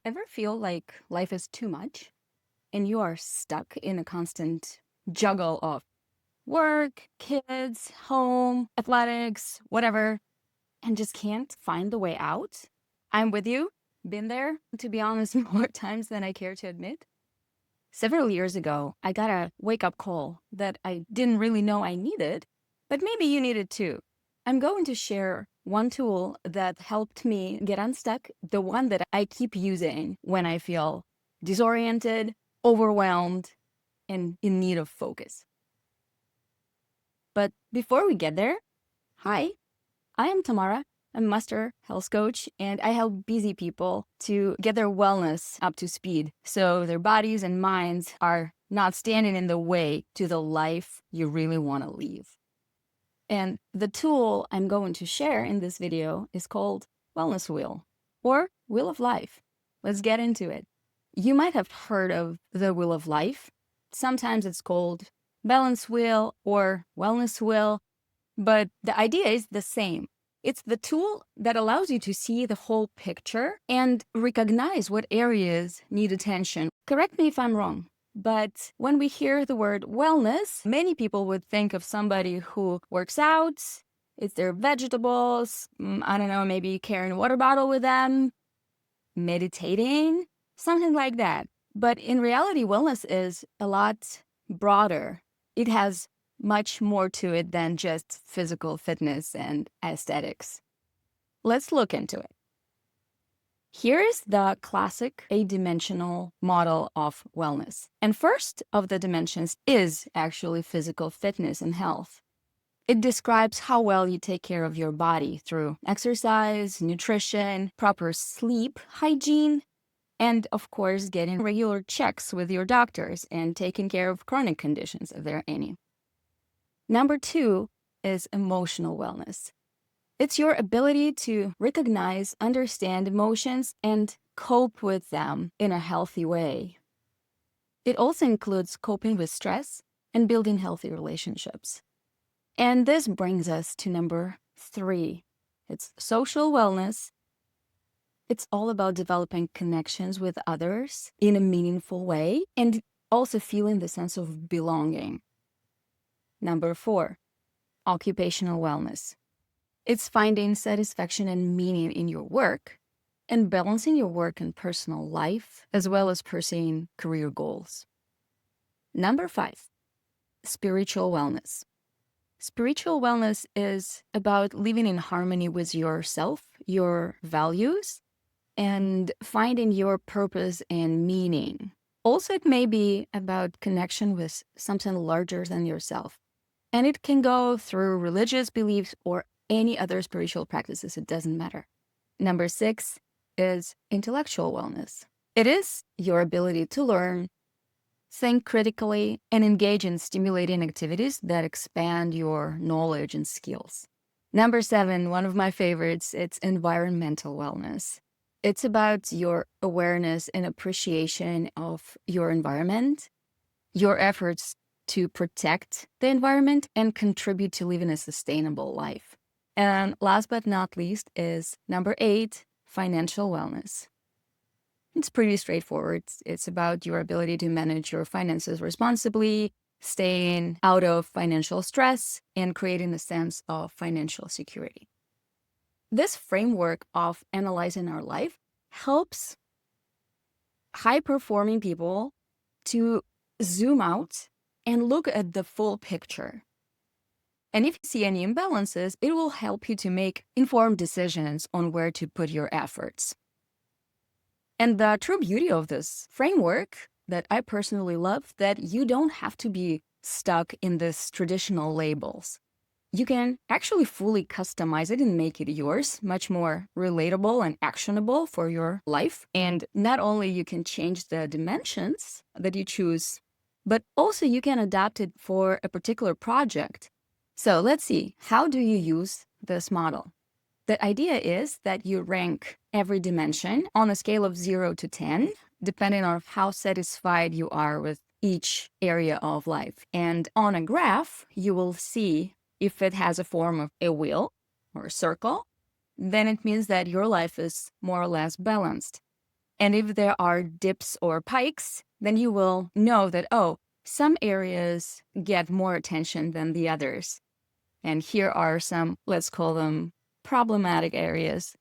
Ever feel like life is too much and you are stuck in a constant juggle of work, kids, home, athletics, whatever, and just can't find the way out? I'm with you. Been there, to be honest, more times than I care to admit. Several years ago, I got a wake up call that I didn't really know I needed, but maybe you need it too. I'm going to share one tool that helped me get unstuck, the one that I keep using when I feel disoriented, overwhelmed, and in need of focus. But before we get there, hi, I am Tamara. I'm a master health coach, and I help busy people to get their wellness up to speed so their bodies and minds are not standing in the way to the life you really want to live. And the tool I'm going to share in this video is called Wellness Wheel or Wheel of Life. Let's get into it. You might have heard of the Wheel of Life. Sometimes it's called Balance Wheel or Wellness Wheel, but the idea is the same. It's the tool that allows you to see the whole picture and recognize what areas need attention. Correct me if I'm wrong, but when we hear the word wellness, many people would think of somebody who works out, eats their vegetables, I don't know, maybe carrying a water bottle with them, meditating, something like that. But in reality, wellness is a lot broader. It has much more to it than just physical fitness and aesthetics. Let's look into it. Here is the classic 8-dimensional model of wellness. And first of the dimensions is actually physical fitness and health. It describes how well you take care of your body through exercise, nutrition, proper sleep, hygiene, and of course, getting regular checks with your doctors and taking care of chronic conditions if there are any. Number 2 is emotional wellness. It's your ability to recognize, understand emotions, and cope with them in a healthy way. It also includes coping with stress and building healthy relationships. And this brings us to number 3. It's social wellness. It's all about developing connections with others in a meaningful way and also feeling the sense of belonging. Number 4, occupational wellness. It's finding satisfaction and meaning in your work and balancing your work and personal life, as well as pursuing career goals. Number 5, spiritual wellness. Spiritual wellness is about living in harmony with yourself, your values, and finding your purpose and meaning. Also, it may be about connection with something larger than yourself. And it can go through religious beliefs or any other spiritual practices, it doesn't matter. Number 6 is intellectual wellness. It is your ability to learn, think critically, and engage in stimulating activities that expand your knowledge and skills. Number 7, one of my favorites, it's environmental wellness. It's about your awareness and appreciation of your environment, your efforts to protect the environment and contribute to living a sustainable life. And last but not least is number 8, financial wellness. It's pretty straightforward. It's about your ability to manage your finances responsibly, staying out of financial stress, and creating a sense of financial security. This framework of analyzing our life helps high-performing people to zoom out and look at the full picture. And if you see any imbalances, it will help you to make informed decisions on where to put your efforts. And the true beauty of this framework that I personally love, that you don't have to be stuck in this traditional labels. You can actually fully customize it and make it yours, much more relatable and actionable for your life. And not only you can change the dimensions that you choose, but also you can adapt it for a particular project. So let's see, how do you use this model? The idea is that you rank every dimension on a scale of 0 to 10, depending on how satisfied you are with each area of life. And on a graph, you will see if it has a form of a wheel or a circle, then it means that your life is more or less balanced. And if there are dips or pikes, then you will know that, oh, some areas get more attention than the others. And here are some, let's call them problematic areas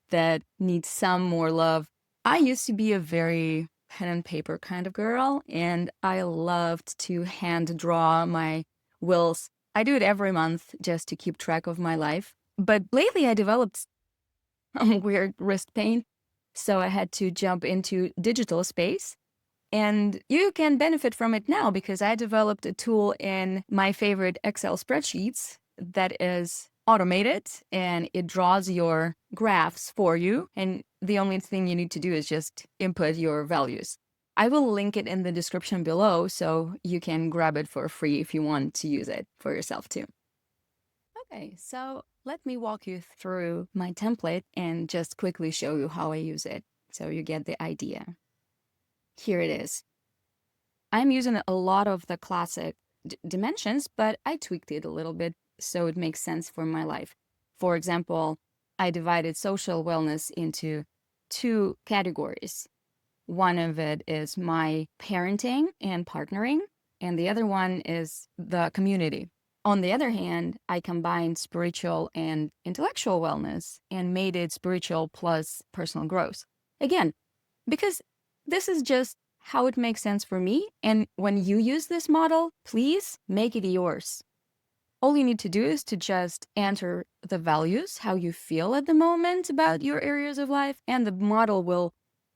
that need some more love. I used to be a very pen and paper kind of girl, and I loved to hand draw my wills. I do it every month just to keep track of my life. But lately I developed weird wrist pain, so I had to jump into digital space. And you can benefit from it now because I developed a tool in my favorite Excel spreadsheets that is automated and it draws your graphs for you. And the only thing you need to do is just input your values. I will link it in the description below so you can grab it for free if you want to use it for yourself too. Okay, so let me walk you through my template and just quickly show you how I use it so you get the idea. Here it is. I'm using a lot of the classic dimensions, but I tweaked it a little bit so it makes sense for my life. For example, I divided social wellness into 2 categories. One of it is my parenting and partnering, and the other one is the community. On the other hand, I combined spiritual and intellectual wellness and made it spiritual plus personal growth. Again, because this is just how it makes sense for me. And when you use this model, please make it yours. All you need to do is to just enter the values, how you feel at the moment about your areas of life, and the model will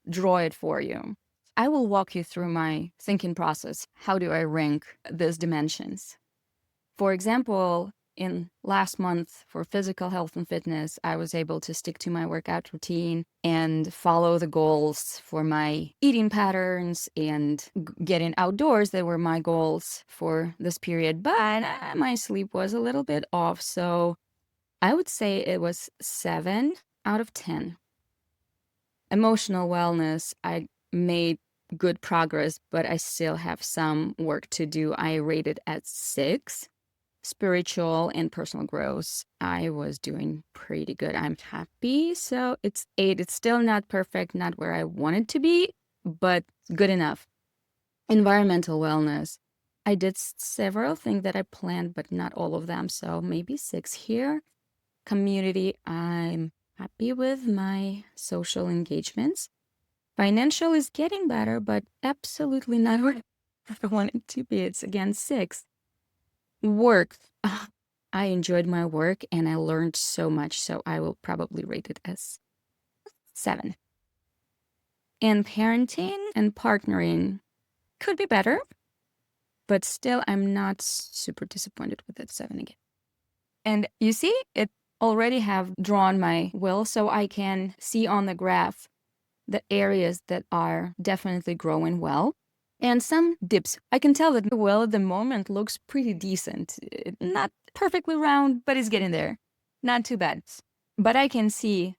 draw it for you. I will walk you through my thinking process. How do I rank these dimensions? For example, in last month for physical health and fitness, I was able to stick to my workout routine and follow the goals for my eating patterns and getting outdoors. That were my goals for this period, but my sleep was a little bit off. So I would say it was 7 out of 10. Emotional wellness, I made good progress, but I still have some work to do. I rated at 6. Spiritual and personal growth, I was doing pretty good. I'm happy. So it's 8. It's still not perfect, not where I want it to be, but good enough. Environmental wellness, I did several things that I planned, but not all of them. So maybe 6 here. Community, I'm happy with my social engagements. Financial is getting better, but absolutely not where I want it to be. It's again 6. Work. I enjoyed my work and I learned so much, so I will probably rate it as 7. And parenting and partnering could be better, but still I'm not super disappointed with it. 7 again. And you see, it already have drawn my will, so I can see on the graph the areas that are definitely growing well. And some dips. I can tell that the well at the moment looks pretty decent. Not perfectly round, but it's getting there. Not too bad. But I can see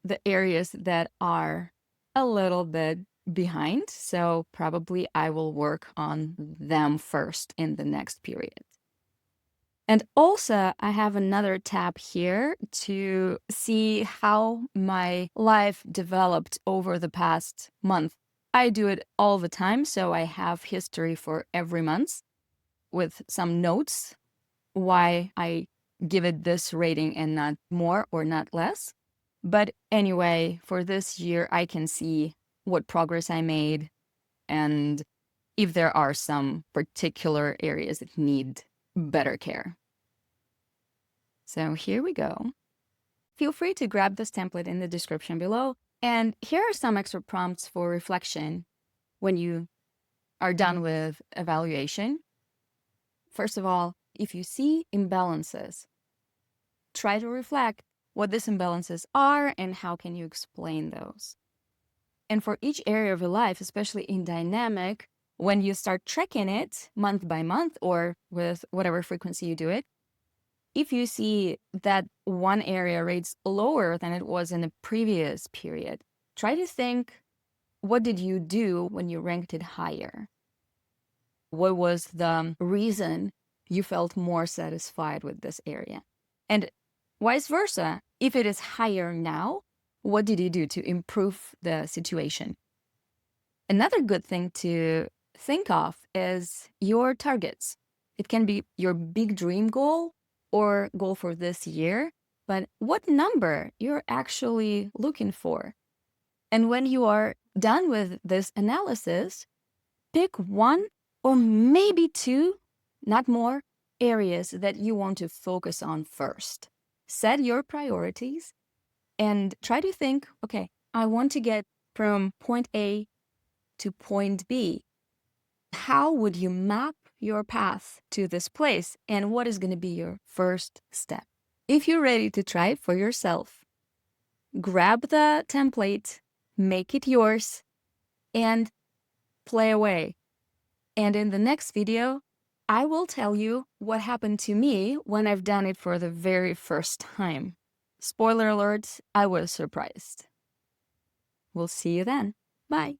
the areas that are a little bit behind. So probably I will work on them first in the next period. And also, I have another tab here to see how my life developed over the past month. I do it all the time, so I have history for every month with some notes why I give it this rating and not more or not less. But anyway, for this year, I can see what progress I made and if there are some particular areas that need better care. So here we go. Feel free to grab this template in the description below. And here are some extra prompts for reflection when you are done with evaluation. First of all, if you see imbalances, try to reflect what these imbalances are and how can you explain those. And for each area of your life, especially in dynamic, when you start tracking it month by month or with whatever frequency you do it, if you see that one area rates lower than it was in the previous period, try to think, what did you do when you ranked it higher? What was the reason you felt more satisfied with this area? And vice versa, if it is higher now, what did you do to improve the situation? Another good thing to think of is your targets. It can be your big dream goal or goal for this year, but what number you're actually looking for. And when you are done with this analysis, pick one or maybe two, not more, areas that you want to focus on first. Set your priorities and try to think, okay, I want to get from point A to point B. How would you map your path to this place? And what is going to be your first step? If you're ready to try it for yourself, grab the template, make it yours, and play away. And in the next video, I will tell you what happened to me when I've done it for the very first time. Spoiler alert, I was surprised. We'll see you then. Bye.